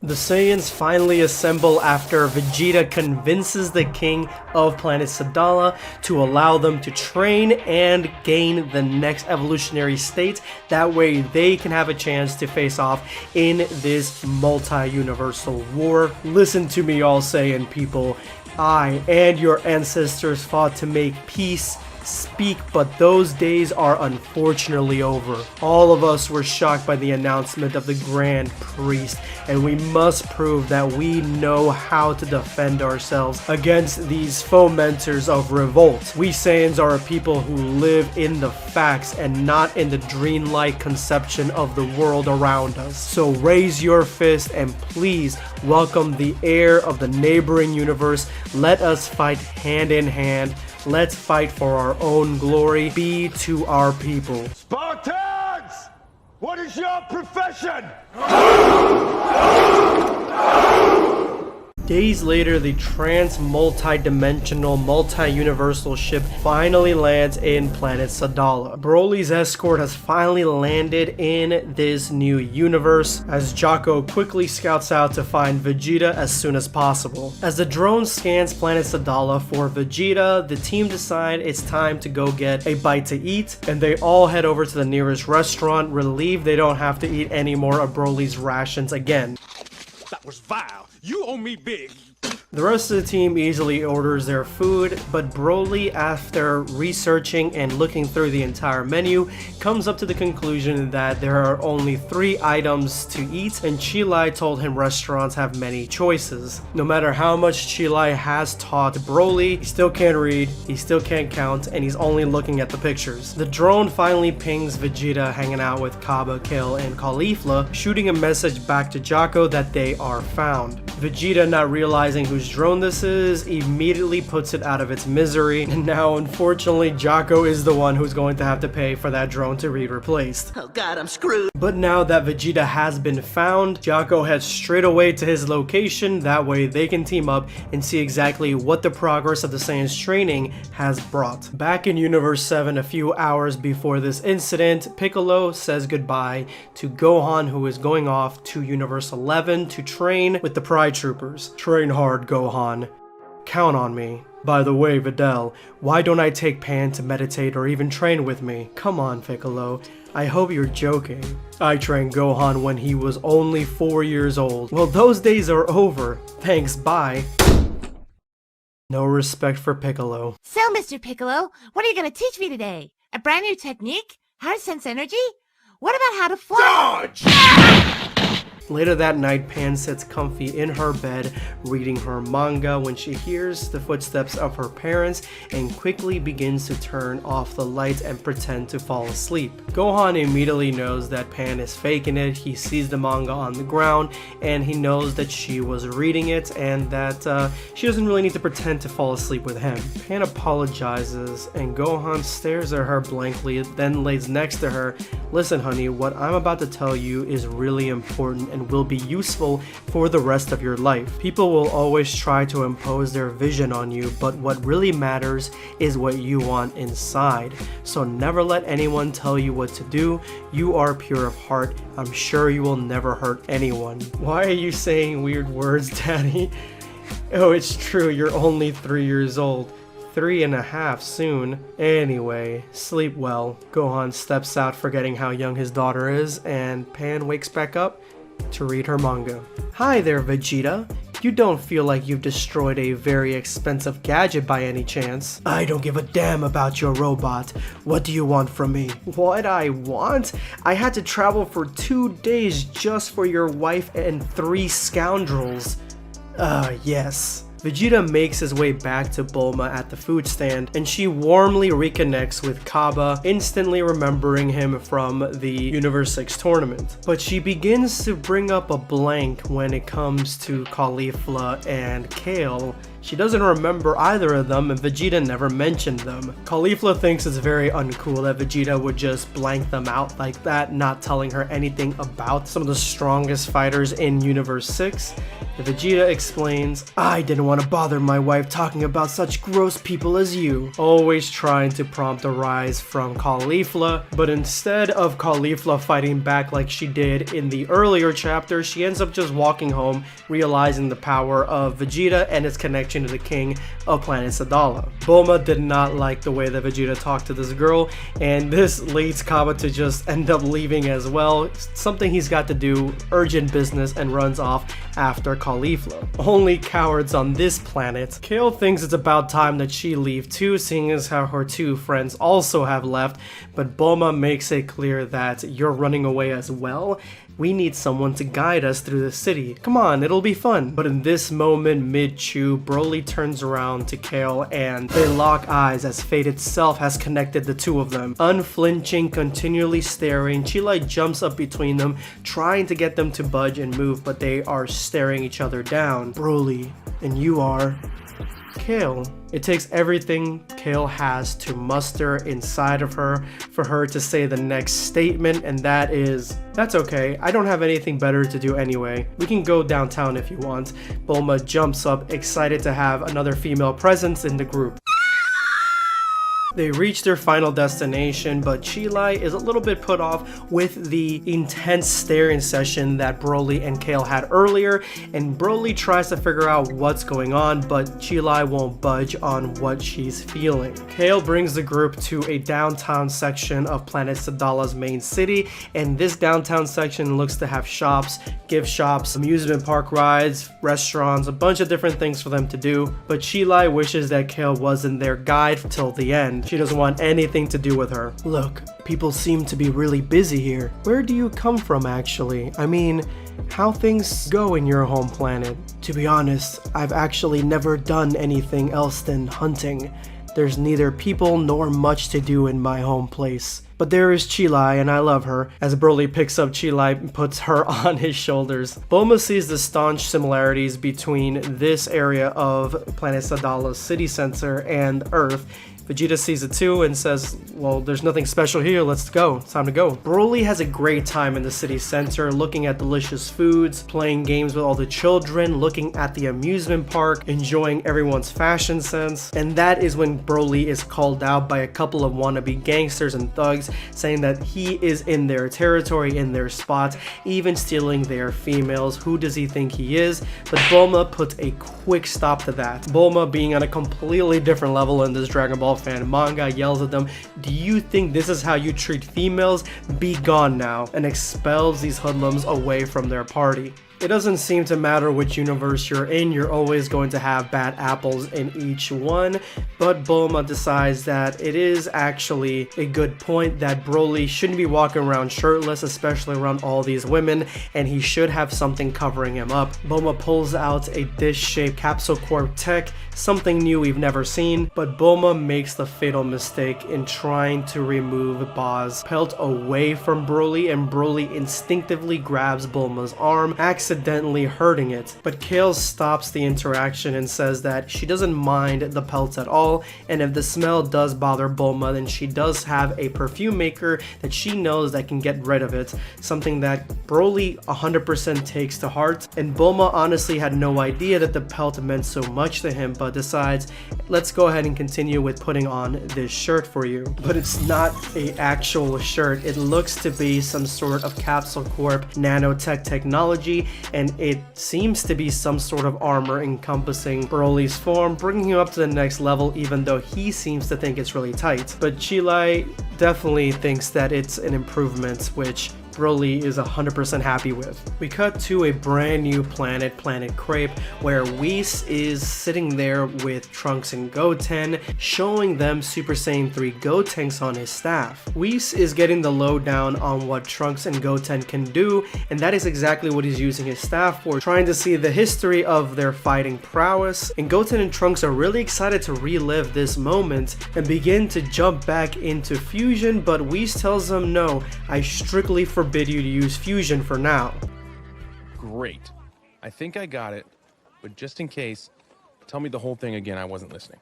The Saiyans finally assemble after Vegeta convinces the king of planet Sadala to allow them to train and gain the next evolutionary state. That way they can have a chance to face off in this multi-universal war. Listen to me, all Saiyan people. I and your ancestors fought to make peace speak, but those days are unfortunately over. All of us were shocked by the announcement of the Grand Priest, and we must prove that we know how to defend ourselves against these fomenters of revolt. We Saiyans are a people who live in the facts and not in the dreamlike conception of the world around us. So raise your fist and please welcome the heir of the neighboring universe. Let us fight hand in hand. Let's fight for our own glory. Be to our people. Spartans! What is your profession? Days later, the multi-dimensional, multi-universal ship finally lands in planet Sadala. Broly's escort has finally landed in this new universe as Jocko quickly scouts out to find Vegeta as soon as possible. As the drone scans planet Sadala for Vegeta, the team decide it's time to go get a bite to eat, and they all head over to the nearest restaurant, relieved they don't have to eat any more of Broly's rations again. That was vile. You owe me big. The rest of the team easily orders their food, but Broly, after researching and looking through the entire menu, comes up to the conclusion that there are only 3 items to eat, and Cheelai told him restaurants have many choices. No matter how much Cheelai has taught Broly, he still can't read, he still can't count, and he's only looking at the pictures. The drone finally pings Vegeta hanging out with Cabba, KALE, and CAULIFLA, shooting a message back to Jocko that they are found. Vegeta, not realizing whose drone this is, immediately puts it out of its misery, and now unfortunately Jocko is the one who's going to have to pay for that drone to be replaced. Oh god, I'm screwed. But now that Vegeta has been found, Jocko heads straight away to his location. That way they can team up and see exactly what the progress of the Saiyans training has brought. Back in Universe 7, a few hours before this incident, Piccolo says goodbye to Gohan, who is going off to Universe 11 to train with the Pride Troopers. Train hard, Gohan. Count on me. By the way, Videl, why don't I take Pan to meditate or even train with me? Come on, Piccolo. I hope you're joking. I trained Gohan when he was only 4 years old. Well, those days are over. Thanks, bye. No respect for Piccolo. So, Mr. Piccolo, what are you going to teach me today? A brand new technique? How to sense energy? What about how to fly? Dodge! Later that night, Pan sits comfy in her bed reading her manga when she hears the footsteps of her parents and quickly begins to turn off the lights and pretend to fall asleep. Gohan immediately knows that Pan is faking it. He sees the manga on the ground and he knows that she was reading it and that she doesn't really need to pretend to fall asleep with him. Pan apologizes and Gohan stares at her blankly, then lays next to her. Listen, honey, what I'm about to tell you is really important and will be useful for the rest of your life. People will always try to impose their vision on you, but what really matters is what you want inside. So never let anyone tell you what to do. You are pure of heart. I'm sure you will never hurt anyone. Why are you saying weird words, Daddy? Oh, it's true, you're only 3 years old. 3.5 soon. Anyway, sleep well. Gohan steps out forgetting how young his daughter is, and Pan wakes back up to read her manga. Hi there, Vegeta. You don't feel like you've destroyed a very expensive gadget by any chance? I don't give a damn about your robot. What do you want from me? What I want? I had to travel for 2 days just for your wife and 3 scoundrels. Yes. Vegeta makes his way back to Bulma at the food stand, and she warmly reconnects with Cabba, instantly remembering him from the Universe 6 tournament. But she begins to bring up a blank when it comes to CAULIFLA and KALE. She doesn't remember either of them, and Vegeta never mentioned them. CAULIFLA thinks it's very uncool that Vegeta would just blank them out like that, not telling her anything about some of the strongest fighters in Universe 6. Vegeta explains, I didn't want to bother my wife talking about such gross people as you. Always trying to prompt a rise from CAULIFLA, but instead of CAULIFLA fighting back like she did in the earlier chapter, she ends up just walking home, realizing the power of Vegeta and its connection to the king of planet Sadala. Bulma did not like the way that Vegeta talked to this girl, and this leads Cabba to just end up leaving as well, something he's got to do, urgent business, and runs off after CAULIFLA. Only cowards on this planet. Kale thinks it's about time that she leave too, seeing as how her two friends also have left, but Bulma makes it clear that you're running away as well. We need someone to guide us through the city. Come on, it'll be fun. But in this moment, mid-chew, Broly turns around to Kale and they lock eyes as fate itself has connected the two of them. Unflinching, continually staring, Cheelai jumps up between them, trying to get them to budge and move, but they are staring each other down. Broly, and you are... Kale. It takes everything Kale has to muster inside of her for her to say the next statement, and that is, that's okay, I don't have anything better to do anyway. We can go downtown if you want. Bulma jumps up, excited to have another female presence in the group. They reach their final destination, but Cheelai is a little bit put off with the intense staring session that Broly and Kale had earlier, and Broly tries to figure out what's going on, but Cheelai won't budge on what she's feeling. Kale brings the group to a downtown section of planet Sadala's main city, and this downtown section looks to have shops, gift shops, amusement park rides, restaurants, a bunch of different things for them to do, but Cheelai wishes that Kale wasn't their guide till the end. She doesn't want anything to do with her. Look, people seem to be really busy here. Where do you come from actually? I mean, how things go in your home planet? To be honest, I've actually never done anything else than hunting. There's neither people nor much to do in my home place. But there is Cheelai, and I love her, as Broly picks up Cheelai and puts her on his shoulders. Bulma sees the staunch similarities between this area of planet Sadala's city center and Earth. Vegeta sees it too and says, well, there's nothing special here, let's go, it's time to go. Broly has a great time in the city center, looking at delicious foods, playing games with all the children, looking at the amusement park, enjoying everyone's fashion sense, and that is when Broly is called out by a couple of wannabe gangsters and thugs, saying that he is in their territory, in their spot, even stealing their females. Who does he think he is? But Bulma puts a quick stop to that. Bulma, being on a completely different level in this Dragon Ball fan manga, yells at them, do you think this is how you treat females? Be gone now, and expels these hoodlums away from their party. It doesn't seem to matter which universe you're in, you're always going to have bad apples in each one, but Bulma decides that it is actually a good point that Broly shouldn't be walking around shirtless, especially around all these women, and he should have something covering him up. Bulma pulls out a dish-shaped capsule corp tech, something new we've never seen, but Bulma makes the fatal mistake in trying to remove Ba's pelt away from Broly, and Broly instinctively grabs Bulma's arm, accidentally hurting it. But Kale stops the interaction and says that she doesn't mind the pelts at all, and if the smell does bother Bulma, then she does have a perfume maker that she knows that can get rid of it, something that Broly 100% takes to heart, and Bulma honestly had no idea that the pelt meant so much to him, but decides, let's go ahead and continue with putting on this shirt for you. But it's not an actual shirt, it looks to be some sort of Capsule Corp nanotech technology, and it seems to be some sort of armor encompassing Broly's form, bringing him up to the next level, even though he seems to think it's really tight. But Cheelai definitely thinks that it's an improvement, which Broly is 100% happy with. We cut to a brand new planet, Planet Crepe, where Whis is sitting there with Trunks and Goten, showing them Super Saiyan 3 Gotenks on his staff. Whis is getting the lowdown on what Trunks and Goten can do, and that is exactly what he's using his staff for, trying to see the history of their fighting prowess, and Goten and Trunks are really excited to relive this moment and begin to jump back into fusion, but Whis tells them, no, I strictly forbid you to use fusion for now. Great. I think I got it, but just in case, Tell me the whole thing again, I wasn't listening.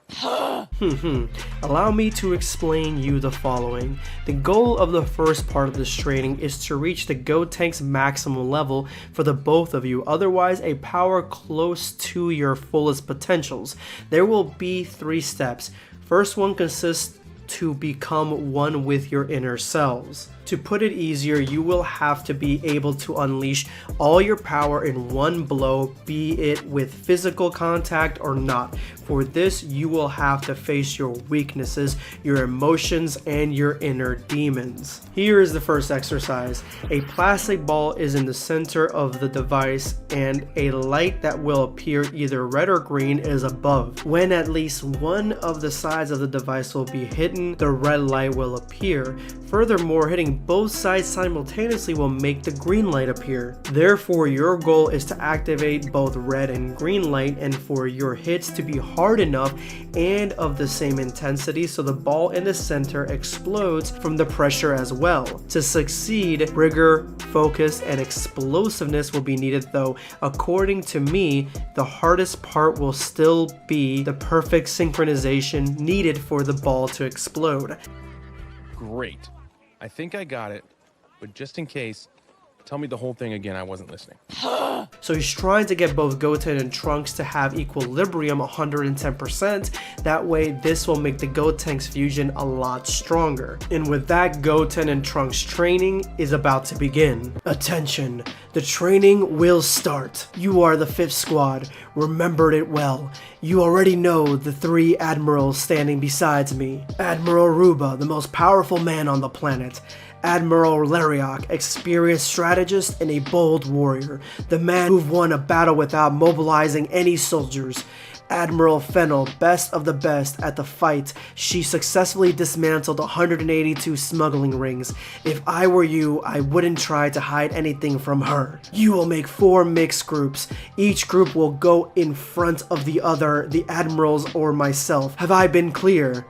Allow me to explain you the following. The goal of the first part of this training is to reach the Gotenks maximum level for the both of you, otherwise a power close to your fullest potentials. There will be 3 steps. First one consists to become one with your inner selves. To put it easier, you will have to be able to unleash all your power in one blow, be it with physical contact or not. For this, you will have to face your weaknesses, your emotions, and your inner demons. Here is the first exercise. A plastic ball is in the center of the device, and a light that will appear either red or green is above. When at least one of the sides of the device will be hidden, the red light will appear. Furthermore, hitting both sides simultaneously will make the green light appear. Therefore, your goal is to activate both red and green light, and for your hits to be hard enough and of the same intensity so the ball in the center explodes from the pressure as well. To succeed, rigor, focus, and explosiveness will be needed, though according to me, the hardest part will still be the perfect synchronization needed for the ball to explode. Great. I think I got it, but just in case, tell me the whole thing again, I wasn't listening. So he's trying to get both Goten and Trunks to have equilibrium 110%. That way, this will make the Gotenks fusion a lot stronger. And with that, Goten and Trunks training is about to begin. Attention, the training will start. You are the 5th squad. Remember it well. You already know the 3 admirals standing besides me. Admiral Ruba, the most powerful man on the planet. Admiral Lariok, experienced strategist and a bold warrior, the man who won a battle without mobilizing any soldiers. Admiral Fennel, best of the best at the fight. She successfully dismantled 182 smuggling rings. If I were you, I wouldn't try to hide anything from her. You will make 4 mixed groups. Each group will go in front of the other, the admirals or myself. Have I been clear?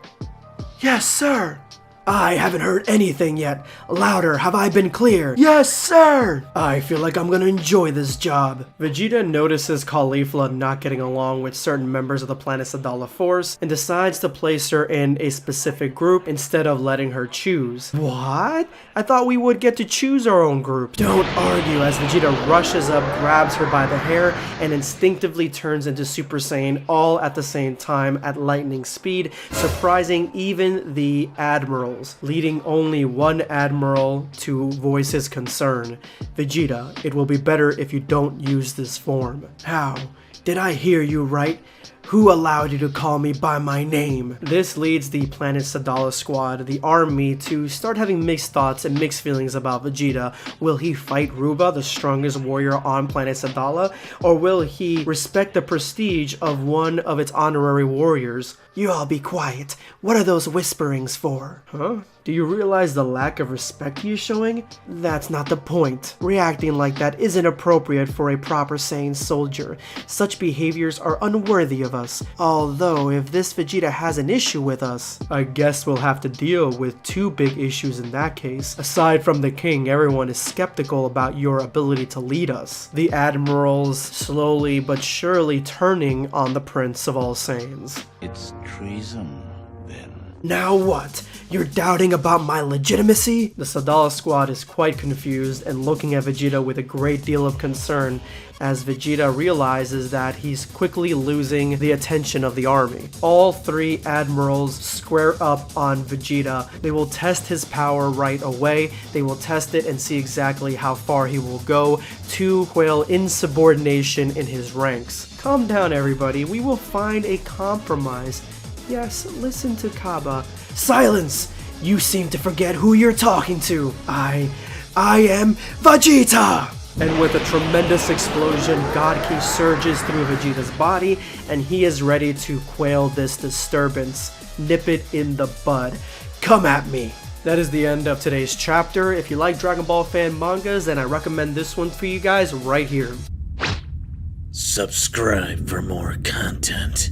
Yes, sir. I haven't heard anything yet. Louder, have I been clear? Yes, sir! I feel like I'm gonna enjoy this job. Vegeta notices KAULIFLA not getting along with certain members of the Planet Sadala Force and decides to place her in a specific group instead of letting her choose. What? I thought we would get to choose our own group. Don't argue as Vegeta rushes up, grabs her by the hair, and instinctively turns into Super Saiyan all at the same time at lightning speed, surprising even the Admiral, leading only one admiral to voice his concern. Vegeta, it will be better if you don't use this form. How? Did I hear you right? Who allowed you to call me by my name? This leads the Planet Sadala squad, the army, to start having mixed thoughts and mixed feelings about Vegeta. Will he fight Ruba, the strongest warrior on Planet Sadala, or will he respect the prestige of one of its honorary warriors? You all be quiet. What are those whisperings for? Huh? Do you realize the lack of respect he is showing? That's not the point. Reacting like that isn't appropriate for a proper Saiyan soldier. Such behaviors are unworthy of us. Although, if this Vegeta has an issue with us, I guess we'll have to deal with 2 big issues in that case. Aside from the king, everyone is skeptical about your ability to lead us. The admirals slowly but surely turning on the Prince of all Saiyans. It's treason, then. Now what? You're doubting about my legitimacy? The Sadala squad is quite confused and looking at Vegeta with a great deal of concern as Vegeta realizes that he's quickly losing the attention of the army. All 3 admirals square up on Vegeta. They will test his power right away. They will test it and see exactly how far he will go to quail insubordination in his ranks. Calm down, everybody. We will find a compromise. Yes, listen to Cabba. Silence! You seem to forget who you're talking to. I am Vegeta! And with a tremendous explosion, God Ki surges through Vegeta's body, and he is ready to quail this disturbance. Nip it in the bud. Come at me. That is the end of today's chapter. If you like Dragon Ball fan mangas, then I recommend this one for you guys right here. Subscribe for more content.